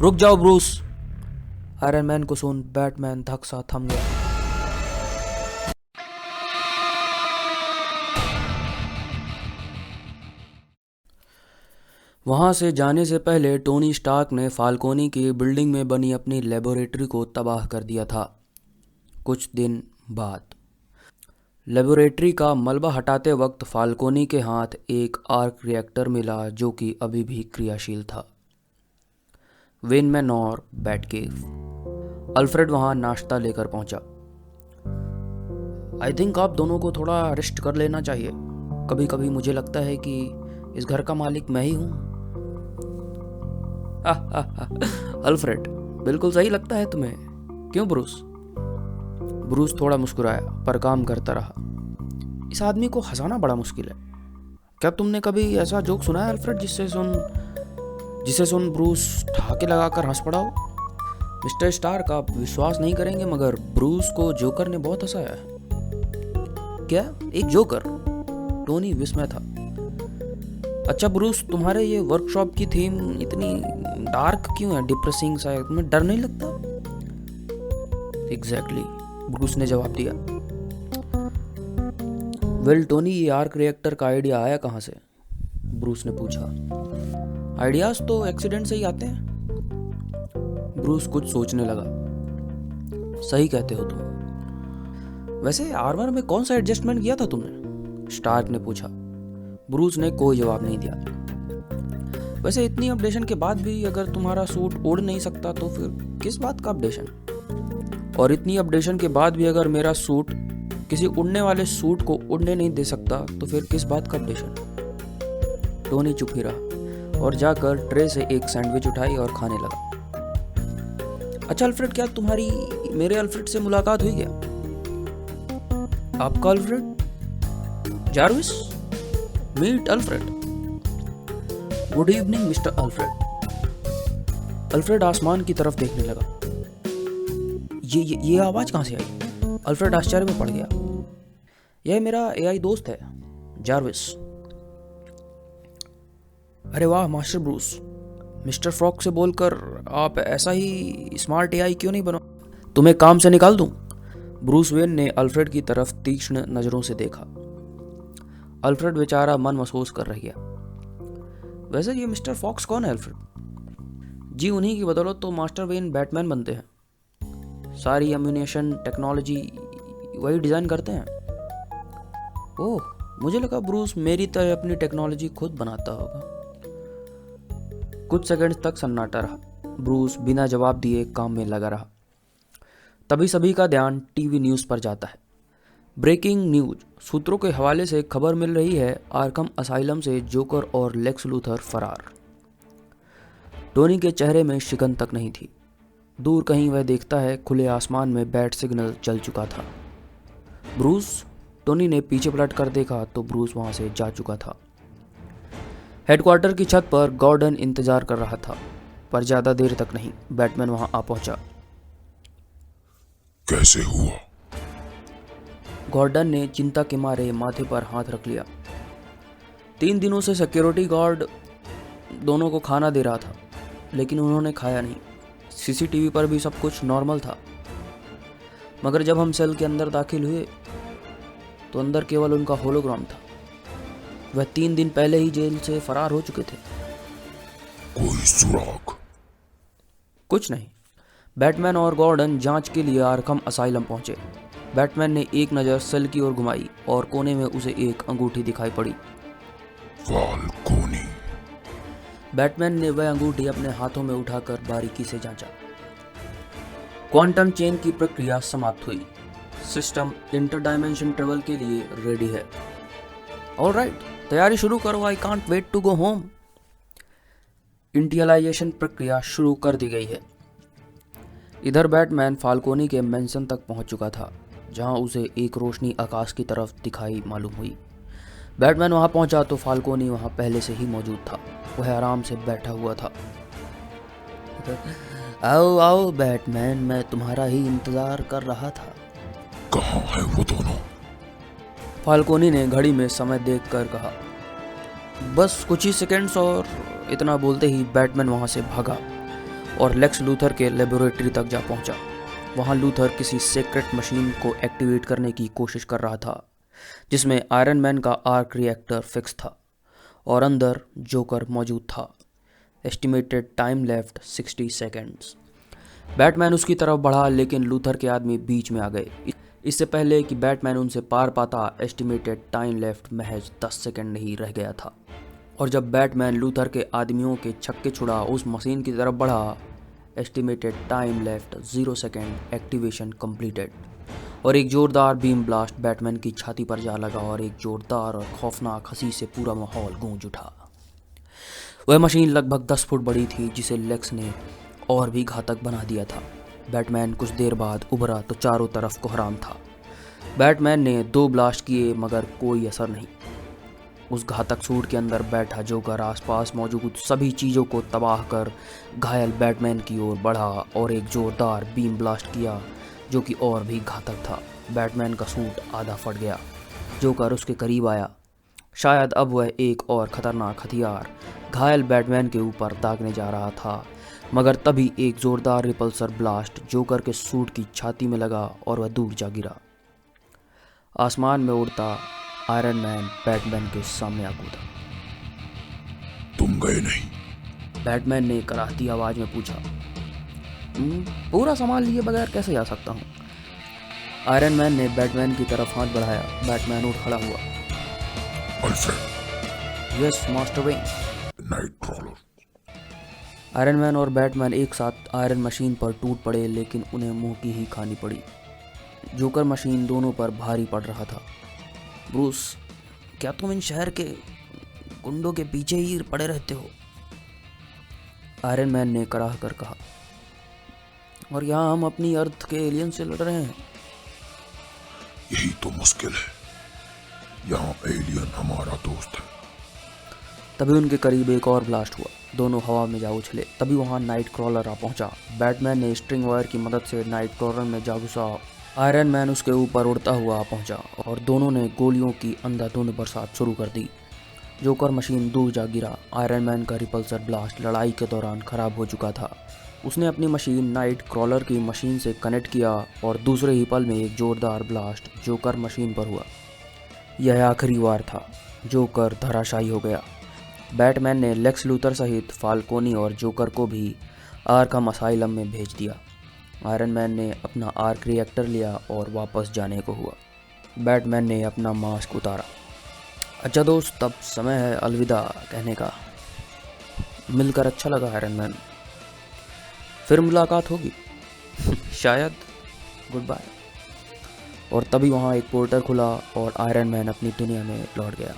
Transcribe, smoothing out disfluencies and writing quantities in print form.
रुक जाओ Bruce. Iron man को सुन बैटमैन धक सा थम गया। वहां से जाने से पहले टोनी स्टार्क ने फाल्कोनी की बिल्डिंग में बनी अपनी लेबोरेटरी को तबाह कर दिया था। कुछ दिन बाद लेबोरेटरी का मलबा हटाते वक्त फाल्कोनी के हाथ एक आर्क रिएक्टर मिला जो कि अभी भी क्रियाशील था। वेन मैनोर बैटकेव। अल्फ्रेड वहां नाश्ता लेकर पहुंचा। आई थिंक आप दोनों को थोड़ा रेस्ट कर लेना चाहिए। कभी कभी मुझे लगता है कि इस घर का मालिक मैं ही हूं। अल्फ्रेड, बिल्कुल सही लगता है तुम्हें, क्यों ब्रूस? ब्रूस थोड़ा मुस्कुराया पर काम करता रहा। इस आदमी को हंसाना बड़ा मुश्किल है। क्या तुमने कभी ऐसा जोक सुना है अल्फ्रेड जिसे सुन ब्रूस ठहाके लगाकर हंस पड़ा हो? मिस्टर स्टार्क, आप विश्वास नहीं करेंगे मगर ब्रूस को जोकर ने बहुत हंसाया है। क्या, एक जोकर? टोनी विस्मय था। अच्छा ब्रूस, तुम्हारे ये वर्कशॉप की थीम इतनी डार्क क्यों है, डिप्रेसिंग सा है? तुम्हें डर नहीं लगता? एग्जैक्टली, ब्रूस ने जवाब दिया। वेल टोनी, ये आर्क रिएक्टर का आइडिया आया कहाँ से? ब्रूस ने पूछा। आइडियाज तो एक्सीडेंट से ही आते हैं। ब्रूस कुछ सोचने लगा। सही कहते हो तुम। वैसे आर्मर में कौन सा एडजस्टमेंट किया था तुमने? स्टार्क ने पूछा। ब्रूस ने कोई जवाब नहीं दिया। वैसे इतनी अपडेशन के बाद भी अगर तुम्हारा सूट उड़ नहीं सकता तो फिर किस बात का अपडेशन? और इतनी अपडेशन के बाद भी अगर मेरा सूट किसी उड़ने वाले सूट को उड़ने नहीं दे सकता तो फिर किस बात का अपडेशन? टोनी चुप ही रहा और जाकर ट्रे से एक सैंडविच उठाई और खाने लगा। अच्छा अल्फ्रेड, क्या तुम्हारी मेरे अल्फ्रेड से मुलाकात हुई क्या? आपका Alfred? Jarvis? Meet Alfred. Good evening mister Alfred. Alfred आसमान की तरफ देखने लगा। ये आवाज कहां से आई? अल्फ्रेड आश्चर्य में पड़ गया। यह मेरा एआई दोस्त है, जार्विस। अरे वाह मास्टर ब्रूस, मिस्टर फ्रॉक से बोलकर आप ऐसा ही स्मार्ट एआई क्यों नहीं बनो? तुम्हें काम से निकाल दूं? ब्रूस वेन ने अल्फ्रेड की तरफ तीक्ष्ण नजरों से देखा। अल्फ्रेड बेचारा मन महसूस कर रही है। वैसे ये मिस्टर फॉक्स कौन है अल्फ्रेड? जी, उन्हीं की बदौलत तो मास्टर वेन बैटमैन बनते हैं। सारी एम्यूनेशन टेक्नोलॉजी वही डिजाइन करते हैं। ओह, मुझे लगा ब्रूस मेरी तरह अपनी टेक्नोलॉजी खुद बनाता होगा। कुछ सेकंड तक सन्नाटा रहा। ब्रूस बिना जवाब दिए काम में लगा रहा। तभी सभी का ध्यान टीवी न्यूज पर जाता है। Breaking news. सूत्रों के हवाले से खबर मिल रही है, आर्कम असाइलम से जोकर और लेक्स लूथर फरार। टोनी के चेहरे में शिकन तक नहीं थी। दूर कहीं वह देखता है खुले आसमान में बैट सिग्नल चल चुका था। ब्रूस? टोनी ने पीछे पलट कर देखा तो ब्रूस वहां से जा चुका था। हेडक्वार्टर की छत पर गॉर्डन इंतजार कर रहा था, पर ज्यादा देर तक नहीं। बैटमैन वहां आ पहुंचा। कैसे हुआ? गॉर्डन ने चिंता के मारे माथे पर हाथ रख लिया। 3 दिनों से सिक्योरिटी गार्ड दोनों को खाना दे रहा था, लेकिन उन्होंने खाया नहीं। सीसीटीवी पर भी सब कुछ नॉर्मल था, मगर जब हम सेल के अंदर दाखिल हुए तो अंदर केवल उनका होलोग्राम था। वह 3 दिन पहले ही जेल से फरार हो चुके थे। कोई सुराग? कुछ नहीं। बैटमैन और गॉर्डन जांच के लिए आर्कम असाइलम पहुंचे। बैटमैन ने एक नज़र सेल की ओर घुमाई और कोने में उसे एक अंगूठी दिखाई पड़ी। फाल्कोनी। बैटमैन ने वह अंगूठी अपने हाथों में उठाकर बारीकी से जांचा। क्वांटम चेन की प्रक्रिया समाप्त हुई। सिस्टम इंटरडायमेंशन ट्रेवल के लिए रेडी है। ऑलराइट, तैयारी शुरू करो। I can't wait to go home. Initialization प्रक्रिया शुरू कर दी गई है। इधर बैटमैन फाल्कोनी के मेंशन तक पहुंच चुका था, जहां उसे एक रोशनी आकाश की तरफ दिखाई मालूम हुई। बैटमैन वहां पहुंचा तो फाल्कोनी वहां पहले से ही मौजूद था। वह आराम से बैठा हुआ था। आओ आओ बैटमैन, मैं तुम्हारा ही इंतजार कर रहा था। कहाँ है वो दोनों? फाल्कोनी ने घड़ी में समय देखकर कहा। बस कुछ ही सेकंड्स। और इतना बोलते ही बैटमैन वहां से भागा और लेक्स लूथर के लेबोरेटरी तक जा पहुंचा। वहां लूथर किसी सीक्रेट मशीन को एक्टिवेट करने की कोशिश कर रहा था जिसमें आयरन मैन का आर्क रिएक्टर फिक्स था और अंदर जोकर मौजूद था। Estimated time left 60 seconds. Batman उसकी तरफ बढ़ा लेकिन लूथर के आदमी बीच में आ गए। इससे पहले कि बैटमैन उनसे पार पाता एस्टिमेटेड टाइम लेफ्ट महज 10 सेकेंड नहीं रह गया था। और जब बैटमैन लूथर के आदमियों के छक्के छुड़ा उस मशीन की तरफ बढ़ा, estimated time left 0 second, activation completed. और एक जोरदार बीम ब्लास्ट बैटमैन की छाती पर जा लगा और एक जोरदार और खौफनाक हंसी से पूरा माहौल गूंज उठा। वह मशीन लगभग 10 फुट बड़ी थी जिसे लेक्स ने और भी घातक बना दिया था। बैटमैन कुछ देर बाद उभरा तो चारों तरफ कोहराम था। बैटमैन ने 2 ब्लास्ट किए मगर कोई असर नहीं। उस घातक सूट के अंदर बैठा जोकर आसपास मौजूद सभी चीज़ों को तबाह कर घायल बैटमैन की ओर बढ़ा और एक जोरदार बीम ब्लास्ट किया जो कि और भी घातक था। बैटमैन का सूट आधा फट गया। जोकर उसके करीब आया। शायद अब वह एक और खतरनाक हथियार घायल बैटमैन के ऊपर दागने जा रहा था, मगर तभी एक जोरदार रिपल्सर ब्लास्ट जोकर के सूट की छाती में लगा और वह दूर जा गिरा। आसमान में उड़ता आयरन मैन बैटमैन के सामने आ कूदा। तुम गए नहीं? बैटमैन ने कराहती आवाज में पूछा। पूरा सामान लिए बगैर कैसे जा सकता हूँ? आयरन मैन ने बैटमैन की तरफ हाथ बढ़ाया। बैटमैन उठ खड़ा हुआ। Alfred. Yes master when. Night crawler. Iron man और बैटमैन एक साथ आयरन मशीन पर टूट पड़े लेकिन उन्हें मुंह की ही खानी पड़ी। जोकर मशीन दोनों पर भारी पड़ रहा था। ब्रूस, क्या तुम इन शहर के गुंडों के पीछे ही पड़े रहते हो? आयरन मैन ने कराह कर कहा। और यहाँ हम अपनी अर्थ के एलियन से लड़ रहे हैं। यही तो मुश्किल है। यहाँ एलियन हमारा दोस्त है। तभी उनके करीब एक और ब्लास्ट हुआ। दोनों हवा में जा उछले। तभी वहाँ नाइट क्रॉलर आ पहुंचा। बैटमैन ने स्ट्रिंग वायर की मदद से नाइट क्रॉलर में जा घुसा। आयरन मैन उसके ऊपर उड़ता हुआ आ पहुंचा और दोनों ने गोलियों की अंधाधुंध बरसात शुरू कर दी। जोकर मशीन दूर जा गिरा। आयरन मैन का रिपल्सर ब्लास्ट लड़ाई के दौरान खराब हो चुका था। उसने अपनी मशीन नाइट क्रॉलर की मशीन से कनेक्ट किया और दूसरे ही पल में एक जोरदार ब्लास्ट जोकर मशीन पर हुआ। यह आखिरी वार था। जोकर धराशायी हो गया। बैटमैन ने लेक्स लूथर सहित फाल्कोनी और जोकर को भी आर्कम असाइलम में भेज दिया। आयरन मैन ने अपना आर्क रिएक्टर लिया और वापस जाने को हुआ। बैटमैन ने अपना मास्क उतारा। अच्छा दोस्त, तब समय है अलविदा कहने का। मिलकर अच्छा लगा आयरन मैन। फिर मुलाकात होगी शायद। Goodbye. और तभी वहाँ एक पोर्टल खुला और आयरन मैन अपनी दुनिया में लौट गया।